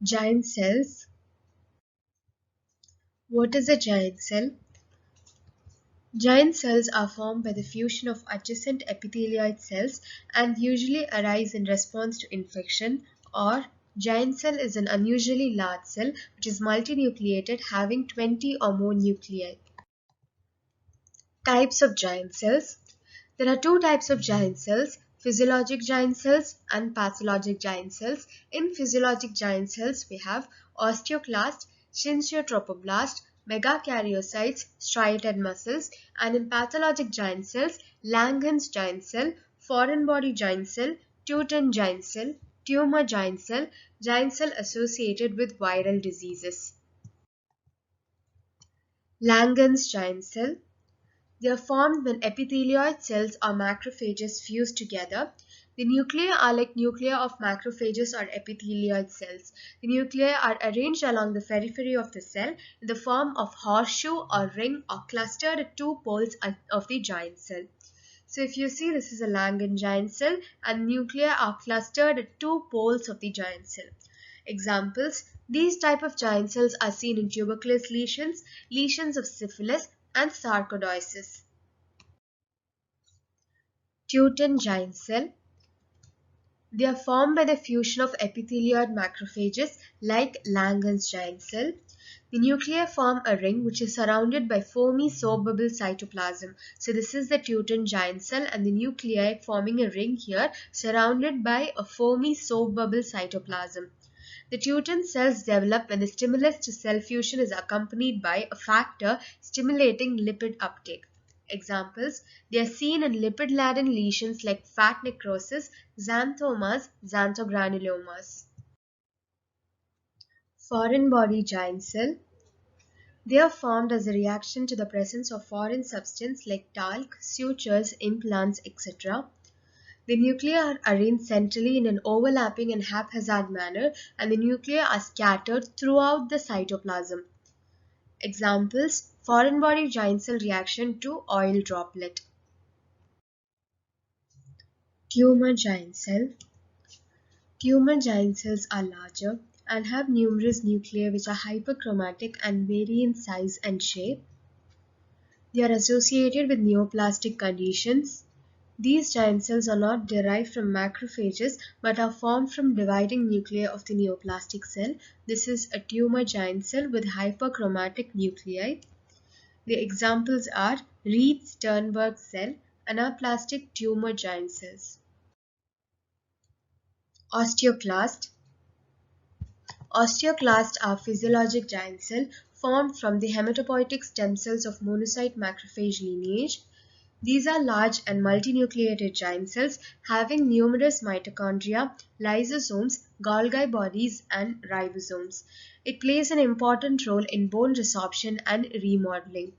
Giant cells. What is a giant cell? Giant cells are formed by the fusion of adjacent epithelioid cells and usually arise in response to infection, or giant cell is an unusually large cell which is multinucleated having 20 or more nuclei. Types of giant cells. There are two types of giant cells, physiologic giant cells and pathologic giant cells. In physiologic giant cells, we have osteoclast, syncytiotropoblast, megakaryocytes, striated muscles, and in pathologic giant cells, Langhans giant cell, foreign body giant cell, TOUTON giant cell, tumor giant cell associated with viral diseases. Langhans giant cell. They are formed when epithelioid cells or macrophages fuse together. The nuclei are like nuclei of macrophages or epithelioid cells. The nuclei are arranged along the periphery of the cell in the form of horseshoe or ring or clustered at two poles of the giant cell. So if you see, this is a Langhans giant cell and nuclei are clustered at two poles of the giant cell. Examples: these type of giant cells are seen in tuberculous lesions, lesions of syphilis, and sarcoidosis. TOUTON giant cell. They are formed by the fusion of epithelioid macrophages like Langhans giant cell. The nuclei form a ring which is surrounded by foamy soap bubble cytoplasm. So this is the TOUTON giant cell and the nuclei forming a ring here surrounded by a foamy soap bubble cytoplasm. The TOUTON cells develop when the stimulus to cell fusion is accompanied by a factor stimulating lipid uptake. Examples: they are seen in lipid-laden lesions like fat necrosis, xanthomas, xanthogranulomas. Foreign body giant cell. They are formed as a reaction to the presence of foreign substance like talc, sutures, implants, etc. The nuclei are arranged centrally in an overlapping and haphazard manner, and the nuclei are scattered throughout the cytoplasm. Examples: foreign body giant cell reaction to oil droplet. Tumor giant cell. Tumor giant cells are larger and have numerous nuclei which are hyperchromatic and vary in size and shape. They are associated with neoplastic conditions. These giant cells are not derived from macrophages but are formed from dividing nuclei of the neoplastic cell. This is a tumor giant cell with hyperchromatic nuclei. The examples are Reed-Sternberg cell, anaplastic tumor giant cells. Osteoclast. Osteoclasts are physiologic giant cells formed from the hematopoietic stem cells of monocyte macrophage lineage. These are large and multinucleated giant cells having numerous mitochondria, lysosomes, Golgi bodies, and ribosomes. It plays an important role in bone resorption and remodeling.